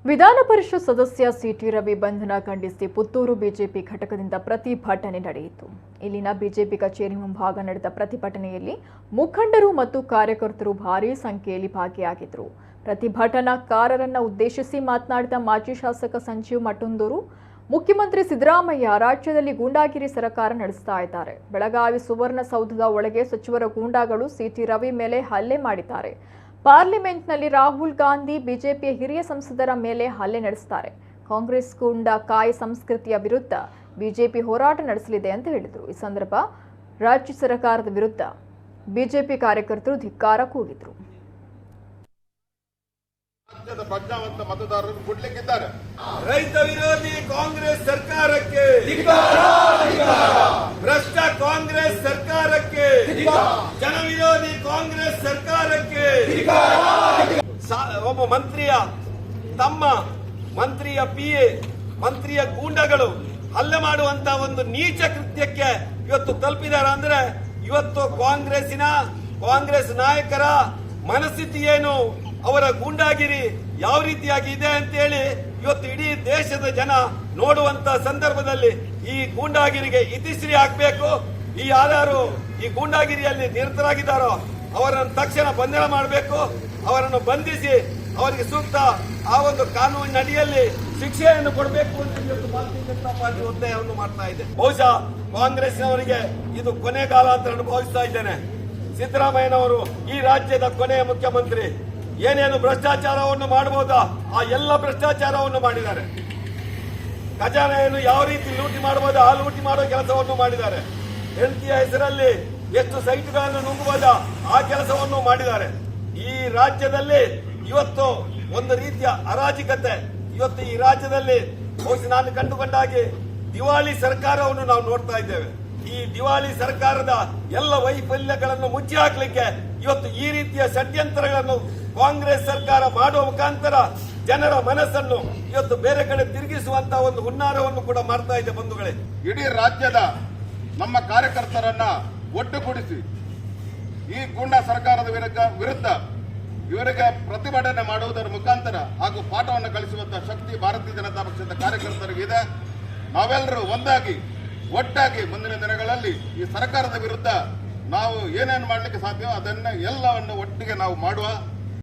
ವಿಧಾನ ಪರಿಷತ್ ಸದಸ್ಯ ಸಿಟಿ ರವಿ ಬಂಧನ ಖಂಡಿಸಿ ಪುತ್ತೂರು ಬಿಜೆಪಿ ಘಟಕದಿಂದ ಪ್ರತಿಭಟನೆ ನಡೆಯಿತು. ಇಲ್ಲಿನ ಬಿಜೆಪಿ ಕಚೇರಿ ಮುಂಭಾಗ ನಡೆದ ಪ್ರತಿಭಟನೆಯಲ್ಲಿ ಮುಖಂಡರು ಮತ್ತು ಕಾರ್ಯಕರ್ತರು ಭಾರೀ ಸಂಖ್ಯೆಯಲ್ಲಿ ಭಾಗಿಯಾಗಿದ್ದರು. ಪ್ರತಿಭಟನಾಕಾರರನ್ನು ಉದ್ದೇಶಿಸಿ ಮಾತನಾಡಿದ ಮಾಜಿ ಶಾಸಕ ಸಂಜೀವ್ ಮಟ್ಟುಂದೂರು, ಮುಖ್ಯಮಂತ್ರಿ ಸಿದ್ದರಾಮಯ್ಯ ರಾಜ್ಯದಲ್ಲಿ ಗೂಂಡಾಗಿರಿ ಸರ್ಕಾರ ನಡೆಸ್ತಾ ಇದ್ದಾರೆ. ಬೆಳಗಾವಿ ಸುವರ್ಣಸೌಧದ ಒಳಗೆ ಸಚಿವರ ಗೂಂಡಾಗಳು ಸಿಟಿ ರವಿ ಮೇಲೆ ಹಲ್ಲೆ ಮಾಡಿದ್ದಾರೆ. ಪಾರ್ಲಿಮೆಂಟ್ನಲ್ಲಿ ರಾಹುಲ್ ಗಾಂಧಿ ಬಿಜೆಪಿಯ ಹಿರಿಯ ಸಂಸದರ ಮೇಲೆ ಹಲ್ಲೆ ನಡೆಸುತ್ತಾರೆ. ಕಾಂಗ್ರೆಸ್ ಗೂಂಡಾ ಕಾಯ್ ಸಂಸ್ಕೃತಿಯ ವಿರುದ್ಧ ಬಿಜೆಪಿ ಹೋರಾಟ ನಡೆಸಲಿದೆ ಅಂತ ಹೇಳಿದರು. ಈ ಸಂದರ್ಭ ರಾಜ್ಯ ಸರ್ಕಾರದ ವಿರುದ್ಧ ಬಿಜೆಪಿ ಕಾರ್ಯಕರ್ತರು ಧಿಕ್ಕಾರ ಕೂಗಿದರು. ರಾಜ್ಯದ ಪ್ರಜ್ಞಾವಂತ ಮತದಾರರು ಕೊಡ್ಲಿಕ್ಕಿದ್ದಾರೆ. ರೈತ ವಿರೋಧಿ ಕಾಂಗ್ರೆಸ್ ಸರ್ಕಾರಕ್ಕೆ ಭ್ರಷ್ಟ ಕಾಂಗ್ರೆಸ್ ಸರ್ಕಾರಕ್ಕೆ, ಜನ ವಿರೋಧಿ ಕಾಂಗ್ರೆಸ್ ಸರ್ಕಾರಕ್ಕೆ, ಒಬ್ಬ ಮಂತ್ರಿಯ ತಮ್ಮ, ಮಂತ್ರಿಯ ಪಿಎ, ಮಂತ್ರಿಯ ಗೂಂಡಗಳು ಹಲ್ಲೆ ಮಾಡುವಂತ ಒಂದು ನೀಚ ಕೃತ್ಯಕ್ಕೆ ಇವತ್ತು ತಲುಪಿದ್ದಾರೆ. ಅಂದ್ರೆ ಇವತ್ತು ಕಾಂಗ್ರೆಸ್ ನಾಯಕರ ಮನಸ್ಥಿತಿ ಏನು, ಅವರ ಗೂಂಡಾಗಿರಿ ಯಾವ ರೀತಿಯಾಗಿ ಇದೆ ಅಂತ ಹೇಳಿ ಇವತ್ತು ಇಡೀ ದೇಶದ ಜನ ನೋಡುವಂತ ಸಂದರ್ಭದಲ್ಲಿ ಈ ಗೂಂಡಾಗಿರಿಗೆ ಇತಿಶ್ರೀ ಹಾಕಬೇಕು. ಯಾರು ಈ ಗೂಂಡಾಗಿರಿಯಲ್ಲಿ ನಿರತರಾಗಿದ್ದಾರೋ ಅವರನ್ನು ತಕ್ಷಣ ಬಂಧನ ಮಾಡಬೇಕು. ಅವರನ್ನು ಬಂಧಿಸಿ ಅವರಿಗೆ ಸೂಕ್ತ ಆ ಒಂದು ಕಾನೂನಿನ ಅಡಿಯಲ್ಲಿ ಶಿಕ್ಷೆಯನ್ನು ಕೊಡಬೇಕು ಅಂತ ಭಾರತೀಯ ಜನತಾ ಪಾರ್ಟಿ ಒತ್ತಾಯವನ್ನು ಮಾಡ್ತಾ ಇದೆ. ಬಹುಶಃ ಕಾಂಗ್ರೆಸ್ನವರಿಗೆ ಇದು ಕೊನೆಗಾಲ ಅಂತ ನಾನು ಭಾವಿಸ್ತಾ ಇದ್ದೇನೆ. ಸಿದ್ದರಾಮಯ್ಯನವರು ಈ ರಾಜ್ಯದ ಕೊನೆಯ ಮುಖ್ಯಮಂತ್ರಿ. ಏನೇನು ಭ್ರಷ್ಟಾಚಾರವನ್ನು ಮಾಡಬಹುದಾ ಆ ಎಲ್ಲ ಭ್ರಷ್ಟಾಚಾರವನ್ನು ಮಾಡಿದ್ದಾರೆ. ಖಜಾನೆಯನ್ನು ಯಾವ ರೀತಿ ಲೂಟಿ ಮಾಡಬಹುದಾ ಆ ಲೂಟಿ ಮಾಡೋ ಕೆಲಸವನ್ನು ಮಾಡಿದ್ದಾರೆ. ಹೆಂಡತಿಯ ಹೆಸರಲ್ಲಿ ಎಷ್ಟು ಸೈಟ್ಗಳನ್ನು ನುಂಗಬಹುದಾ ಆ ಕೆಲಸವನ್ನು ಮಾಡಿದ್ದಾರೆ. ಈ ರಾಜ್ಯದಲ್ಲಿ ಇವತ್ತು ಒಂದು ರೀತಿಯ ಅರಾಜಕತೆ ಇವತ್ತು ಈ ರಾಜ್ಯದಲ್ಲಿ ಬಹುಶಃ ನಾನು ಕಂಡುಕೊಂಡಾಗೆ ದಿವಾಳಿ ಸರ್ಕಾರವನ್ನು ನಾವು ನೋಡ್ತಾ ಇದ್ದೇವೆ. ಈ ದಿವಾಳಿ ಸರ್ಕಾರದ ಎಲ್ಲ ವೈಫಲ್ಯಗಳನ್ನು ಮುಚ್ಚಿ ಹಾಕಲಿಕ್ಕೆ ಇವತ್ತು ಈ ರೀತಿಯ ಷಡ್ಯಂತ್ರಗಳನ್ನು ಕಾಂಗ್ರೆಸ್ ಸರ್ಕಾರ ಮಾಡುವ ಮುಖಾಂತರ ಜನರ ಮನಸ್ಸನ್ನು ಇವತ್ತು ಬೇರೆ ಕಡೆ ತಿರುಗಿಸುವಂತಹ ಒಂದು ಹುನ್ನಾರವನ್ನು ಕೂಡ ಮಾಡ್ತಾ ಇದೆ. ಬಂಧುಗಳೇ, ಇಡೀ ರಾಜ್ಯದ ನಮ್ಮ ಕಾರ್ಯಕರ್ತರನ್ನ ಒಟ್ಟುಗೂಡಿಸಿ ಈ ಗೂಂಡಾ ಸರ್ಕಾರದ ವಿರುದ್ಧ ಇವರಿಗೆ ಪ್ರತಿಭಟನೆ ಮಾಡುವುದರ ಮುಖಾಂತರ ಹಾಗೂ ಪಾಠವನ್ನು ಕಲಿಸುವಂತಹ ಶಕ್ತಿ ಭಾರತೀಯ ಜನತಾ ಪಕ್ಷದ ಕಾರ್ಯಕರ್ತರಿಗಿದೆ. ನಾವೆಲ್ಲರೂ ಒಟ್ಟಾಗಿ ಮುಂದಿನ ದಿನಗಳಲ್ಲಿ ಈ ಸರ್ಕಾರದ ವಿರುದ್ಧ ನಾವು ಏನೇನು ಮಾಡಲಿಕ್ಕೆ ಸಾಧ್ಯವೋ ಅದನ್ನ ಎಲ್ಲವನ್ನು ಒಟ್ಟಿಗೆ ನಾವು ಮಾಡುವ